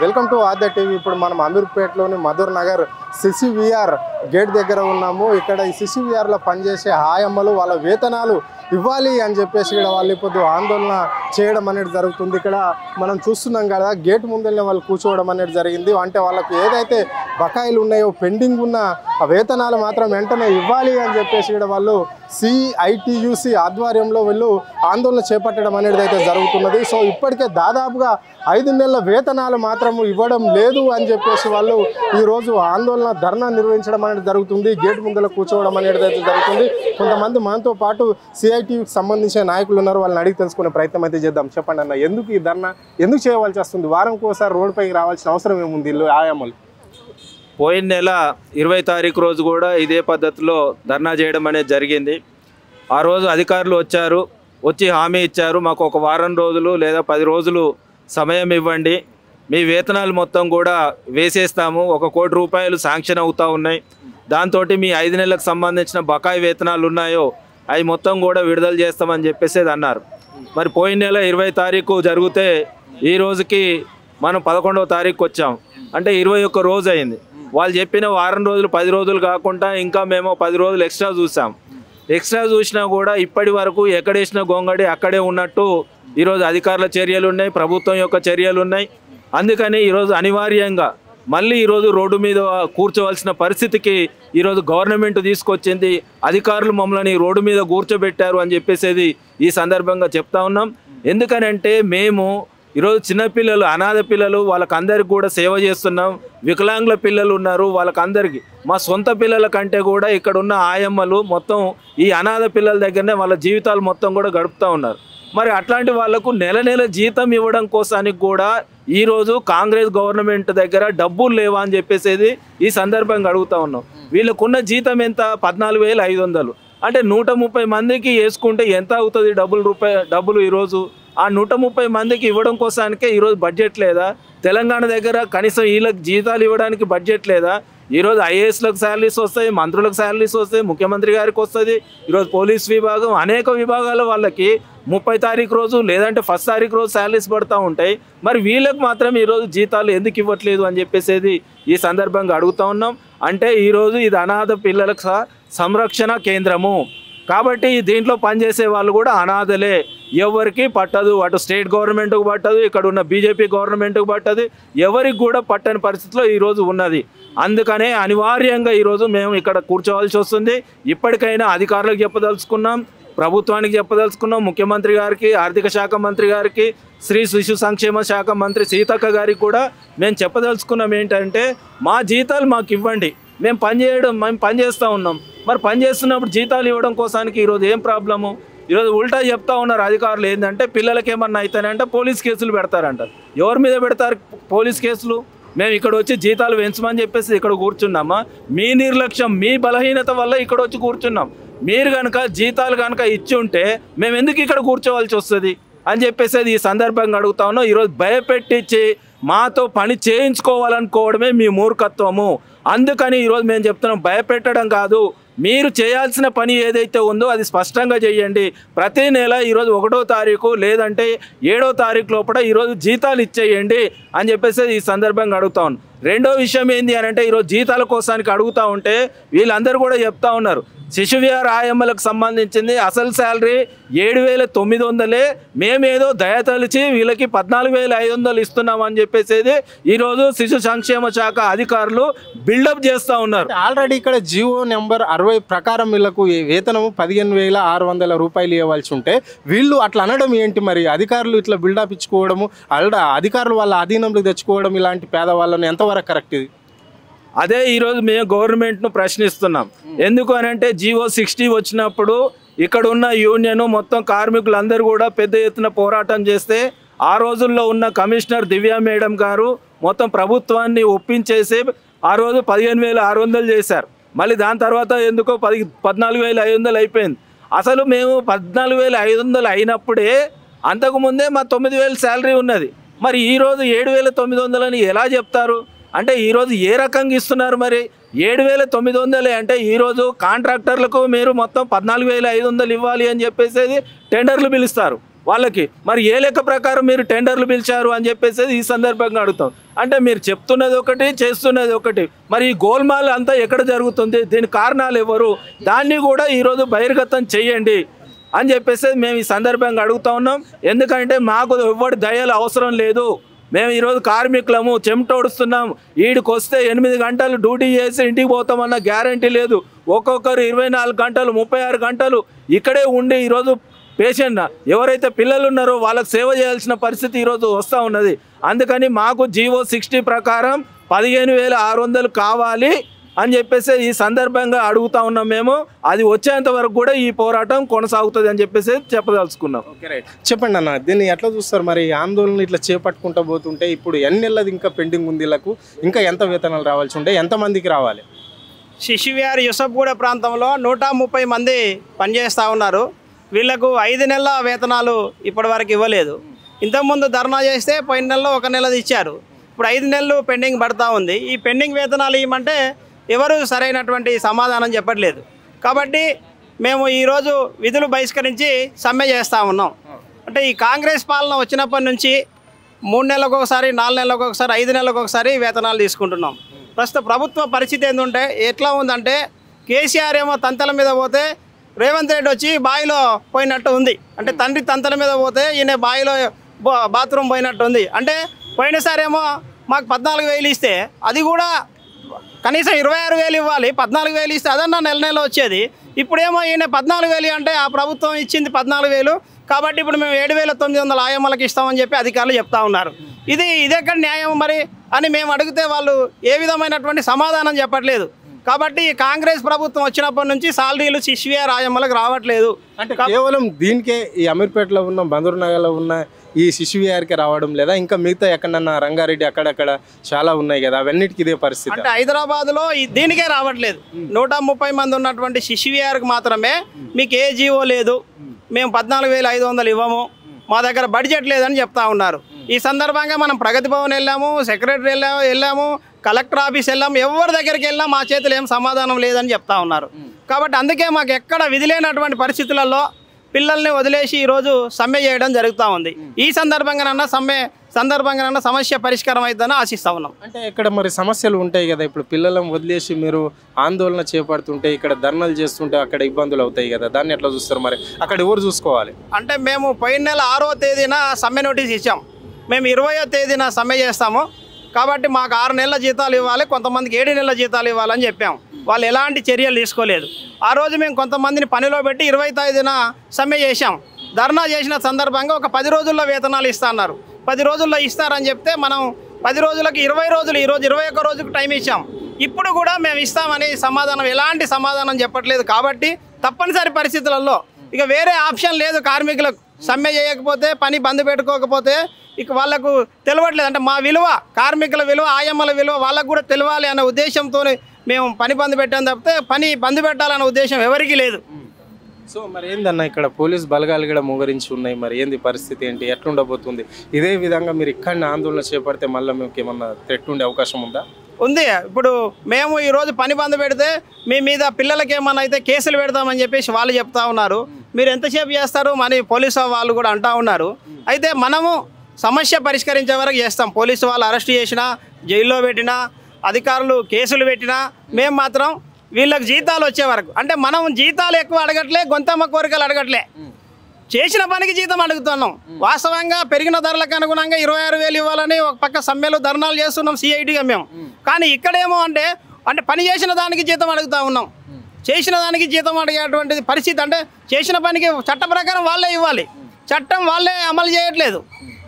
Welcome to Aadya TV. ఇప్పుడు మనం అమీర్పేటలోని Madhur Nagar సిసివిఆర్ gate దగ్గర ఉన్నాము. ఇక్కడ ఈ సిసివిఆర్లో పనిచేసే ఆయమ్మలు వాళ్ళ వేతనాలు ఇవ్వాలి అని చెప్పేసి ఇక్కడ వాళ్ళు ఇప్పుడు ఆందోళన చేయడం అనేది జరుగుతుంది. ఇక్కడ మనం చూస్తున్నాం కదా, గేట్ ముందరనే వాళ్ళు కూర్చోవడం అనేది జరిగింది. అంటే వాళ్ళకి ఏదైతే బకాయిలు ఉన్నాయో, పెండింగ్ ఉన్న వేతనాలు మాత్రం వెంటనే ఇవ్వాలి అని చెప్పేసి ఇక్కడ వాళ్ళు సిఐటియుసి ఆధ్వర్యంలో వీళ్ళు ఆందోళన చేపట్టడం అనేది అయితే జరుగుతున్నది. సో ఇప్పటికే దాదాపుగా 5 నెలల వేతనాలు మాత్రం ఇవ్వడం లేదు అని చెప్పేసి వాళ్ళు ఈరోజు ఆందోళన ధర్నా నిర్వహించడం అనేది జరుగుతుంది. గేట్ ముందర కూర్చోవడం అనేది అయితే జరుగుతుంది. కొంతమంది మనతో పాటు సిఐటియుకి సంబంధించిన నాయకులు ఉన్నారు, వాళ్ళని అడిగి తెలుసుకునే ప్రయత్నం అయితే చేద్దాం. చెప్పండి అన్న, ఎందుకు ఈ ధర్నా ఎందుకు చేయవలసి వస్తుంది? వారంకి ఒకసారి రోడ్డుపైకి రావాల్సిన అవసరం ఏముంది వీళ్ళు ఆయమ్మలు? పోయిన నెల 20 తారీఖు రోజు కూడా ఇదే పద్ధతిలో ధర్నా చేయడం అనేది జరిగింది. ఆ రోజు అధికారులు వచ్చి హామీ ఇచ్చారు, మాకు ఒక వారం రోజులు లేదా 10 రోజులు సమయం ఇవ్వండి, మీ వేతనాలు మొత్తం కూడా వేసేస్తాము, 1 కోటి రూపాయలు శాంక్షన్ అవుతూ ఉన్నాయి, దాంతో మీ 5 నెలలకు సంబంధించిన బకాయి వేతనాలు ఉన్నాయో అవి మొత్తం కూడా విడుదల చేస్తామని చెప్పేసి అన్నారు. మరి పోయిన నెల 20 తారీఖు జరిగితే ఈ రోజుకి మనం 11వ తారీఖు వచ్చాం, అంటే 21 రోజు అయింది. వాళ్ళు చెప్పిన వారం రోజులు 10 రోజులు కాకుండా ఇంకా మేము 10 రోజులు ఎక్స్ట్రా చూసాం. ఎక్స్ట్రా చూసినా కూడా ఇప్పటి వరకు ఎక్కడేసిన గొంగడి అక్కడే ఉన్నట్టు ఈరోజు అధికారుల చర్యలు ఉన్నాయి, ప్రభుత్వం యొక్క చర్యలు ఉన్నాయి. అందుకని ఈరోజు అనివార్యంగా మళ్ళీ ఈరోజు రోడ్డు మీద కూర్చోవలసిన పరిస్థితికి ఈరోజు గవర్నమెంట్ తీసుకొచ్చింది. అధికారులు మమ్మల్ని రోడ్డు మీద కూర్చోబెట్టారు అని చెప్పేసి ఈ సందర్భంగా చెప్తా ఉన్నాం. ఎందుకనంటే మేము ఈరోజు చిన్నపిల్లలు, అనాథ పిల్లలు, వాళ్ళకందరికి కూడా సేవ చేస్తున్నాం. వికలాంగుల పిల్లలు ఉన్నారు, వాళ్ళకందరికీ మా సొంత పిల్లల కంటే కూడా ఇక్కడ ఉన్న ఆయమ్మలు మొత్తం ఈ అనాథ పిల్లల దగ్గరనే వాళ్ళ జీవితాలు మొత్తం కూడా గడుపుతూ ఉన్నారు. మరి అట్లాంటి వాళ్లకు నెల జీతం ఇవ్వడం కోసానికి కూడా ఈరోజు కాంగ్రెస్ గవర్నమెంట్ దగ్గర డబ్బులు లేవా అని చెప్పేసి ఈ సందర్భంగా అడుగుతూ ఉన్నాం. వీళ్ళకున్న జీతం ఎంత? 14,500. అంటే 130 మందికి వేసుకుంటే ఎంత అవుతుంది డబ్బులు ఈరోజు? ఆ 130 మందికి ఇవ్వడం కోసానికే ఈరోజు బడ్జెట్ లేదా? తెలంగాణ దగ్గర కనీసం వీళ్ళకి జీతాలు ఇవ్వడానికి బడ్జెట్ లేదా? ఈరోజు ఐఏఎస్లకు శాలరీస్ వస్తాయి, మంత్రులకు శాలరీస్ వస్తాయి, ముఖ్యమంత్రి గారికి వస్తుంది, ఈరోజు పోలీస్ విభాగం, అనేక విభాగాల వాళ్ళకి 30 తారీఖు రోజు లేదంటే 1 తారీఖు రోజు శాలరీస్ పడుతూ ఉంటాయి. మరి వీళ్ళకి మాత్రం ఈరోజు జీతాలు ఎందుకు ఇవ్వట్లేదు అని చెప్పేసి ఈ సందర్భంగా అడుగుతూ ఉన్నాం. అంటే ఈరోజు ఇది అనాథ పిల్లలకు సంరక్షణ కేంద్రము కాబట్టి దీంట్లో పనిచేసే వాళ్ళు కూడా అనాథలే, ఎవరికి పట్టదు, అటు స్టేట్ గవర్నమెంట్కు పట్టదు, ఇక్కడ ఉన్న బీజేపీ గవర్నమెంట్కు పట్టదు, ఎవరికి కూడా పట్టని పరిస్థితిలో ఈరోజు ఉన్నది. అందుకనే అనివార్యంగా ఈరోజు మేము ఇక్కడ కూర్చోవాల్సి వస్తుంది. ఇప్పటికైనా అధికారులకు చెప్పదలుచుకున్నాం, ప్రభుత్వానికి చెప్పదలుచుకున్నాం, ముఖ్యమంత్రి గారికి, ఆర్థిక శాఖ మంత్రి గారికి, స్త్రీ శిశు సంక్షేమ శాఖ మంత్రి సీతక్క గారికి కూడా మేము చెప్పదలుచుకున్నాం ఏంటంటే మా జీతాలు మాకు ఇవ్వండి, మేము పనిచేస్తూ ఉన్నాం. మరి పనిచేస్తున్నప్పుడు జీతాలు ఇవ్వడం కోసానికి ఈరోజు ఏం ప్రాబ్లము? ఈరోజు ఉల్టా చెప్తా ఉన్నారు అధికారులు ఏంటంటే పిల్లలకి ఏమన్నా అవుతానంటే పోలీస్ కేసులు పెడతారంటారు. ఎవరి మీద పెడతారు పోలీస్ కేసులు? మేము ఇక్కడ వచ్చి జీతాలు పెంచమని చెప్పేసి ఇక్కడ కూర్చున్నామా? మీ నిర్లక్ష్యం, మీ బలహీనత వల్ల ఇక్కడ వచ్చి కూర్చున్నాం. మీరు కనుక జీతాలు కనుక ఇచ్చి ఉంటే మేము ఎందుకు ఇక్కడ కూర్చోవాల్సి వస్తుంది అని చెప్పేసి ఈ సందర్భంగా అడుగుతా ఉన్నాం. ఈరోజు భయపెట్టించి మాతో పని చేయించుకోవాలనుకోవడమే మీ మూర్ఖత్వము. అందుకని ఈరోజు మేము చెప్తున్నాం, భయపెట్టడం కాదు, మీరు చేయాల్సిన పని ఏదైతే ఉందో అది స్పష్టంగా చేయండి. ప్రతి నెల ఈరోజు 1వ తారీఖు లేదంటే 7వ తారీఖు లోపల ఈరోజు జీతాలు ఇచ్చేయండి అని చెప్పేసి ఈ సందర్భంగా అడుగుతా ఉన్నాం. రెండో విషయం ఏంటి అని అంటే ఈరోజు జీతాల కోసానికి అడుగుతూ ఉంటే వీళ్ళందరూ కూడా చెప్తా ఉన్నారు, శిశువిహార్ ఆయమ్మలకు సంబంధించింది అసలు శాలరీ 7,900, మేమేదో దయతలిచి వీళ్ళకి 14,500 ఇస్తున్నామని చెప్పేసి ఈరోజు శిశు సంక్షేమ శాఖ అధికారులు బిల్డప్ చేస్తూ ఉన్నారు. ఆల్రెడీ ఇక్కడ జీవో నెంబర్ 60 ప్రకారం వీళ్ళకు వేతనము 15,600 రూపాయలు ఇవ్వాల్సి ఉంటే వీళ్ళు అట్లా అనడం ఏంటి? మరి అధికారులు ఇట్లా బిల్డప్ ఇచ్చుకోవడము, అధికారులు వాళ్ళ అధీనంలోకి తెచ్చుకోవడం ఇలాంటి పేదవాళ్ళని ఎంతవరకు కరెక్ట్ ఇది? అదే ఈరోజు మేము గవర్నమెంట్ను ప్రశ్నిస్తున్నాం. ఎందుకు అని అంటే జీవో 60 వచ్చినప్పుడు ఇక్కడ ఉన్న యూనియన్ మొత్తం కార్మికులందరూ కూడా పెద్ద ఎత్తున పోరాటం చేస్తే ఆ రోజుల్లో ఉన్న కమిషనర్ దివ్యా మేడం గారు మొత్తం ప్రభుత్వాన్ని ఒప్పించేసి ఆ రోజు 15,600 చేశారు. మళ్ళీ దాని తర్వాత ఎందుకో 14,500 అయిపోయింది. అసలు మేము 14,500 అయినప్పుడే అంతకుముందే మా 9,000 శాలరీ ఉన్నది. మరి ఈరోజు 7,900 అని ఎలా చెప్తారు? అంటే ఈరోజు ఏ రకంగా ఇస్తున్నారు? మరి 7,900 అంటే ఈరోజు కాంట్రాక్టర్లకు మీరు మొత్తం 14,500 ఇవ్వాలి అని చెప్పేసి టెండర్లు పిలుస్తారు వాళ్ళకి. మరి ఏ లెక్క ప్రకారం మీరు టెండర్లు పిలిచారు అని చెప్పేసి ఈ సందర్భంగా అడుగుతాం. అంటే మీరు చెప్తున్నది ఒకటి, చేస్తున్నది ఒకటి. మరి ఈ గోల్మాల్ అంతా ఎక్కడ జరుగుతుంది, దీని కారణాలు ఎవరు, దాన్ని కూడా ఈరోజు బహిర్గతం చెయ్యండి అని చెప్పేసి మేము ఈ సందర్భంగా అడుగుతా ఉన్నాం. ఎందుకంటే మాకు ఎవరి దయలు అవసరం లేదు. మేము ఈరోజు కార్మికులము, చెమటోడుస్తున్నాం. ఈడికి వస్తే 8 గంటలు డ్యూటీ చేసి ఇంటికి పోతామన్న గ్యారంటీ లేదు. ఒక్కొక్కరు 24 గంటలు 36 గంటలు ఇక్కడే ఉండి ఈరోజు పేషెంట్ ఎవరైతే పిల్లలు ఉన్నారో వాళ్ళకి సేవ చేయాల్సిన పరిస్థితి ఈరోజు వస్తూ ఉన్నది. అందుకని మాకు జీవో 60 ప్రకారం 15,600 కావాలి అని చెప్పేసి ఈ సందర్భంగా అడుగుతా ఉన్నాం. మేము అది వచ్చేంత వరకు కూడా ఈ పోరాటం కొనసాగుతుంది అని చెప్పేసి చెప్పదలుచుకున్నాం. Okay, right. చెప్పండి అన్న, దీన్ని ఎట్లా చూస్తారు మరి? ఆందోళన ఇట్లా చేపట్టుకుంటూ పోతుంటే ఇప్పుడు ఎన్ని నెలలది ఇంకా పెండింగ్ ఉంది? వీళ్ళకు ఇంకా ఎంత వేతనాలు రావాల్సి ఉంటే ఎంతమందికి రావాలి? సిసివిఆర్ యూసఫ్గూడ ప్రాంతంలో 130 మంది పనిచేస్తూ ఉన్నారు. వీళ్లకు 5 నెలల వేతనాలు ఇప్పటి వరకు ఇవ్వలేదు. ఇంతకుముందు ధర్నా చేస్తే పోయిన నెలలో 1 నెలది ఇచ్చారు. ఇప్పుడు 5 నెలలు పెండింగ్ పడతా ఉంది. ఈ పెండింగ్ వేతనాలు ఇవ్వమంటే ఎవరు సరైనటువంటి సమాధానం చెప్పట్లేదు. కాబట్టి మేము ఈరోజు విధులు బహిష్కరించి సమ్మె చేస్తూ ఉన్నాం. అంటే ఈ కాంగ్రెస్ పాలన వచ్చినప్పటి నుంచి 3 నెలలకు ఒకసారి, 4 నెలలకు ఒకసారి, 5 నెలలకు ఒకసారి వేతనాలు తీసుకుంటున్నాం. ప్రస్తుత ప్రభుత్వ పరిస్థితి ఏంటంటే ఎట్లా ఉందంటే, కేసీఆర్ ఏమో తంతల మీద పోతే రేవంత్ రెడ్డి వచ్చి బావిలో పోయినట్టు ఉంది. అంటే తండ్రి తంతల మీద పోతే ఈయన బావిలో బాత్రూమ్ పోయినట్టు ఉంది. అంటే పోయినసారి ఏమో మాకు 14,000 ఇస్తే అది కూడా కనీసం 26,000 ఇవ్వాలి. 14,000 ఇస్తే అదన్నా నెల వచ్చేది. ఇప్పుడేమో ఈయన 14,000 అంటే ఆ ప్రభుత్వం ఇచ్చింది 14,000. కాబట్టి ఇప్పుడు మేము 7,900 ఆయమ్మలకు ఇస్తామని చెప్పి అధికారులు చెప్తా ఉన్నారు. ఇదెక్కడ న్యాయం మరి అని మేము అడిగితే వాళ్ళు ఏ విధమైనటువంటి సమాధానం చెప్పట్లేదు. కాబట్టి కాంగ్రెస్ ప్రభుత్వం వచ్చినప్పటి నుంచి సాలరీలు సిసివిఆర్ ఆయమ్మలకు రావట్లేదు. అంటే కేవలం దీనికే ఈ అమీర్పేటలో ఉన్న, బందూర్ నగర్లో ఉన్న ఈ సిసివిఆర్కి రావడం లేదా ఇంకా మిగతా ఎక్కడన్నా రంగారెడ్డి అక్కడక్కడ చాలా ఉన్నాయి కదా, అవన్నిటికీ ఇదే పరిస్థితి? అంటే హైదరాబాద్లో దీనికే రావట్లేదు. 130 మంది ఉన్నటువంటి సిసివిఆర్కి మాత్రమే మీకు ఏ జీవో లేదు, మేము 14,500 ఇవ్వము, మా దగ్గర బడ్జెట్ లేదని చెప్తా ఉన్నారు. ఈ సందర్భంగా మనం ప్రగతి భవన్ వెళ్ళాము, సెక్రటరీ వెళ్ళాము, కలెక్టర్ ఆఫీస్ వెళ్ళాము, ఎవరి దగ్గరికి వెళ్ళినా మా చేతులు ఏం సమాధానం లేదని చెప్తా ఉన్నారు. కాబట్టి అందుకే మాకు ఎక్కడ విధి లేనటువంటి పరిస్థితులలో పిల్లల్ని వదిలేసి ఈరోజు సమ్మె చేయడం జరుగుతూ ఉంది. ఈ సందర్భంగానన్నా సమస్య పరిష్కారం అవుతుందని ఆశిస్తా ఉన్నాం. అంటే ఇక్కడ మరి సమస్యలు ఉంటాయి కదా, ఇప్పుడు పిల్లలను వదిలేసి మీరు ఆందోళన చేపడుతుంటే, ఇక్కడ ధర్నాలు చేస్తుంటే అక్కడ ఇబ్బందులు అవుతాయి కదా, దాన్ని ఎట్లా చూస్తారు మరి? అక్కడ ఎవరు చూసుకోవాలి? అంటే మేము పోయిన నెల 6వ తేదీన సమ్మె నోటీస్ ఇచ్చాం. మేము 20వ తేదీన సమ్మె చేస్తాము. కాబట్టి మాకు 6 నెలల జీతాలు ఇవ్వాలి, కొంతమందికి 7 నెలల జీతాలు ఇవ్వాలని చెప్పాం. వాళ్ళు ఎలాంటి చర్యలు తీసుకోలేదు. ఆ రోజు మేము కొంతమందిని పనిలో పెట్టి 20వ తేదీన సమ్మె చేశాం. ధర్నా చేసిన సందర్భంగా ఒక 10 రోజుల్లో వేతనాలు ఇస్తున్నారు. 10 రోజుల్లో ఇస్తారని చెప్తే మనం 10 రోజులకు 20 రోజులు, ఈరోజు 21 రోజుకు టైం ఇచ్చాం. ఇప్పుడు కూడా మేము ఇస్తామని ఎలాంటి సమాధానం చెప్పట్లేదు. కాబట్టి తప్పనిసరి పరిస్థితులలో ఇక వేరే ఆప్షన్ లేదు. కార్మికులకు సమ్మె చేయకపోతే, పని బంద్ పెట్టుకోకపోతే ఇక వాళ్ళకు తెలియట్లేదు. అంటే మా విలువ, కార్మికుల విలువ, ఆయమ్మల విలువ వాళ్ళకు కూడా తెలియాలి అనే ఉద్దేశంతో మేము పని బంద్ పెట్టాం తప్పితే పని బంద్ పెట్టాలనే ఉద్దేశం ఎవరికీ లేదు. సో మరి ఏందన్న, ఇక్కడ పోలీస్ బలగాలు కూడా మోగరించి ఉన్నాయి. మరి ఏంది పరిస్థితి ఏంటి, ఎట్లుండబోతుంది? ఇదే విధంగా మీరు ఇక్కడనే ఆందోళన చేపడితే మళ్ళీ మీకు ఏమన్నా థ్రెట్ ఉండే అవకాశం ఉందా? ఉంది. ఇప్పుడు మేము ఈరోజు పని బంద్ పెడితే మీ మీద పిల్లలకి ఏమన్నా అయితే కేసులు పెడతామని చెప్పేసి వాళ్ళు చెప్తా ఉన్నారు. మీరు ఎంతసేపు చేస్తారు మరి పోలీసు వాళ్ళు కూడా అంటూ ఉన్నారు. అయితే మనము సమస్య పరిష్కరించే వరకు చేస్తాం. పోలీసు వాళ్ళు అరెస్ట్ చేసినా, జైల్లో పెట్టినా, అధికారులు కేసులు పెట్టినా మేము మాత్రం వీళ్ళకి జీతాలు వచ్చే వరకు, అంటే మనం జీతాలు ఎక్కువ అడగట్లే, గొంతమ్మ కోరికలు అడగట్లే, చేసిన పనికి జీతం అడుగుతున్నాం. వాస్తవంగా పెరిగిన ధరలకు అనుగుణంగా 26,000 ఇవ్వాలని ఒక పక్క సమ్మెలు ధర్నాలు చేస్తున్నాం సిఐటిగా మేము. కానీ ఇక్కడేమో అంటే పని చేసిన దానికి జీతం అడుగుతూ ఉన్నాం. చేసిన దానికి జీతం అడిగేటువంటి పరిస్థితి, అంటే చేసిన పనికి చట్ట ప్రకారం వాళ్ళే ఇవ్వాలి, చట్టం వాళ్ళే అమలు చేయట్లేదు.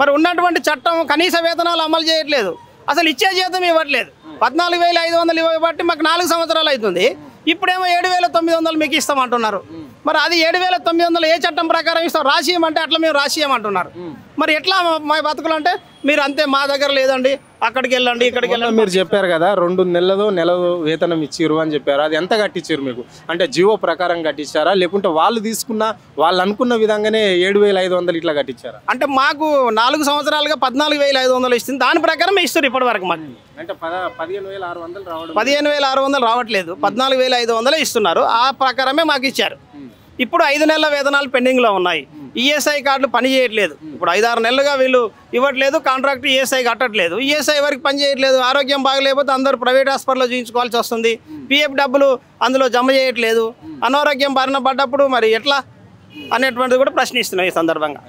మరి ఉన్నటువంటి చట్టం కనీస వేతనాలు అమలు చేయట్లేదు, అసలు ఇచ్చే జీతం ఇవ్వట్లేదు. 14,500 ఇవ్వబట్టి మాకు 4 సంవత్సరాలు అవుతుంది. ఇప్పుడేమో 7,900 మీకు ఇస్తామంటున్నారు. మరి అది 7,900 ఏ చట్టం ప్రకారం ఇస్తాం? రాసియమంటే అట్లా మేము రాసియమంటున్నారు. మరి ఎట్లా మా బతుకులు అంటే మీరు అంతే, మా దగ్గర లేదండి, అక్కడికి వెళ్ళండి, ఇక్కడికి వెళ్ళండి. మీరు చెప్పారు కదా 2 నెలల వేతనం ఇచ్చిర్రు అని చెప్పారు. అది ఎంత కట్టించారు మీకు? అంటే జీవో ప్రకారం కట్టించారా, లేకుంటే వాళ్ళు తీసుకున్న వాళ్ళు అనుకున్న విధంగానే 7,500 ఇట్లా కట్టించారా? అంటే మాకు 4 సంవత్సరాలుగా 14,500 ఇస్తుంది. దాని ప్రకారం ఇస్తారు ఇప్పటి వరకు. మాకు అంటే 15,600 రావడం, 15,600 రావట్లేదు, 14,500 ఇస్తున్నారు. ఆ ప్రకారమే మాకు ఇచ్చారు. ఇప్పుడు 5 నెలల వేతనాలు పెండింగ్లో ఉన్నాయి. ఈఎస్ఐ కార్డులు పని చేయట్లేదు. ఇప్పుడు 5-6 నెలలుగా వీళ్ళు ఇవ్వట్లేదు, కాంట్రాక్ట్ ఈఎస్ఐ కట్టట్లేదు. ఈఎస్ఐ వరకు పని చేయట్లేదు. ఆరోగ్యం బాగలేకపోతే అందరూ ప్రైవేట్ హాస్పిటల్లో చూయించుకోవాల్సి వస్తుంది. పిఎఫ్ డబ్బులు అందులో జమ చేయట్లేదు. అనారోగ్యం బారిన పడ్డప్పుడు మరి ఎట్లా అనేటువంటిది కూడా ప్రశ్నిస్తున్నాం ఈ సందర్భంగా.